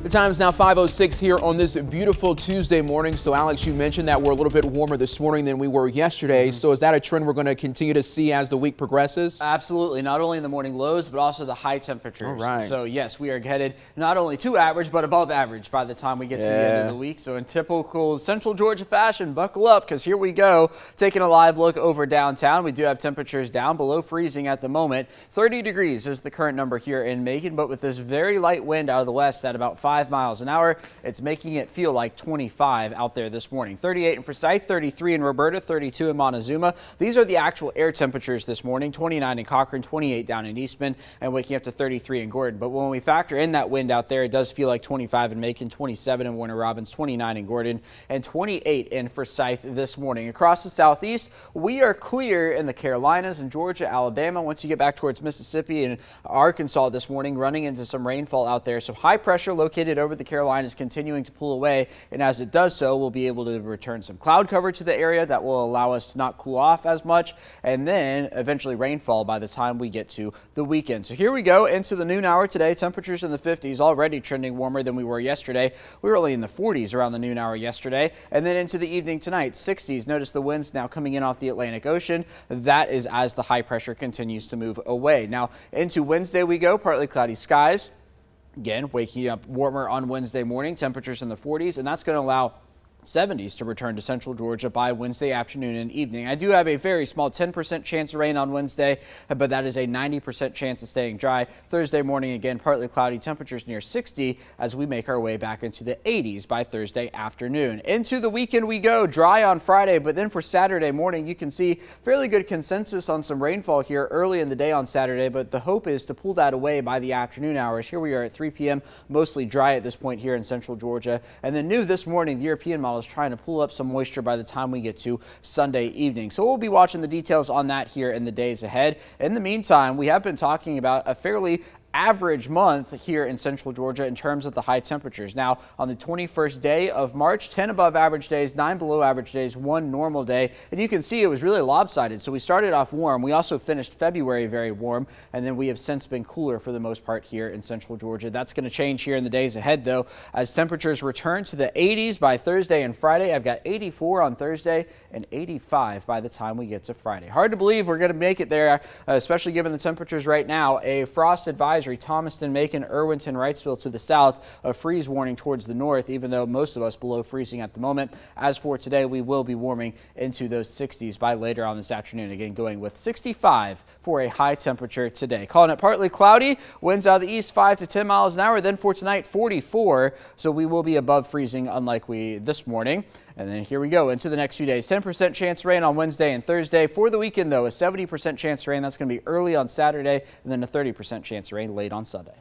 The time is now 5:06 here on this beautiful Tuesday morning. So, Alex, you mentioned that we're a little bit warmer this morning than we were yesterday. So is that a trend we're going to continue to see as the week progresses? Absolutely. Not only in the morning lows, but also the high temperatures. All right. So, yes, we are headed not only to average, but above average by the time we get to the end of the week. So, in typical Central Georgia fashion, buckle up because here we go. Taking a live look over downtown. We do have temperatures down below freezing at the moment. 30 degrees is the current number here in Macon, but with this very light wind out of the west at about 5 miles an hour, it's making it feel like 25 out there this morning. 38 in Forsyth, 33 in Roberta, 32 in Montezuma. These are the actual air temperatures this morning. 29 in Cochran, 28 down in Eastman, and waking up to 33 in Gordon. But when we factor in that wind out there, it does feel like 25 in Macon, 27 in Warner Robins, 29 in Gordon, and 28 in Forsyth this morning. Across the southeast, we are clear in the Carolinas and Georgia, Alabama. Once you get back towards Mississippi and Arkansas this morning, running into some rainfall out there. So high pressure located over the Carolinas continuing to pull away, and as it does so, we'll be able to return some cloud cover to the area that will allow us to not cool off as much, and then eventually rainfall by the time we get to the weekend. So here we go into the noon hour today. Temperatures in the 50s, already trending warmer than we were yesterday. We were only in the 40s around the noon hour yesterday, and then into the evening tonight, 60s. Notice the winds now coming in off the Atlantic Ocean. That is as the high pressure continues to move away. Now into Wednesday we go, partly cloudy skies. Again, waking up warmer on Wednesday morning, temperatures in the 40s, and that's going to allow 70s to return to Central Georgia by Wednesday afternoon and evening. I do have a very small 10% chance of rain on Wednesday, but that is a 90% chance of staying dry. Thursday morning, again, partly cloudy, temperatures near 60 as we make our way back into the 80s by Thursday afternoon. Into the weekend we go, dry on Friday, but then for Saturday morning, you can see fairly good consensus on some rainfall here early in the day on Saturday, but the hope is to pull that away by the afternoon hours. Here we are at 3 p.m., mostly dry at this point here in Central Georgia. And then new this morning, the European model is trying to pull up some moisture by the time we get to Sunday evening. So we'll be watching the details on that here in the days ahead. In the meantime, we have been talking about a fairly average month here in Central Georgia in terms of the high temperatures. Now, on the 21st day of March, 10 above average days, 9 below average days, 1 normal day. And you can see it was really lopsided. So we started off warm. We also finished February very warm. And then we have since been cooler for the most part here in Central Georgia. That's going to change here in the days ahead, though, as temperatures return to the 80s by Thursday and Friday. I've got 84 on Thursday and 85 by the time we get to Friday. Hard to believe we're going to make it there, especially given the temperatures right now. A frost advisory, Thomaston, Macon, Irwinton, Wrightsville to the south, a freeze warning towards the north, even though most of us below freezing at the moment. As for today, we will be warming into those 60s by later on this afternoon. Again, going with 65 for a high temperature today. Calling it partly cloudy, winds out of the east 5 to 10 miles an hour. Then for tonight, 44. So we will be above freezing, unlike we this morning. And then here we go into the next few days. 10% chance of rain on Wednesday and Thursday. For the weekend, though, a 70% chance of rain. That's going to be early on Saturday, and then a 30% chance of rain late on Sunday.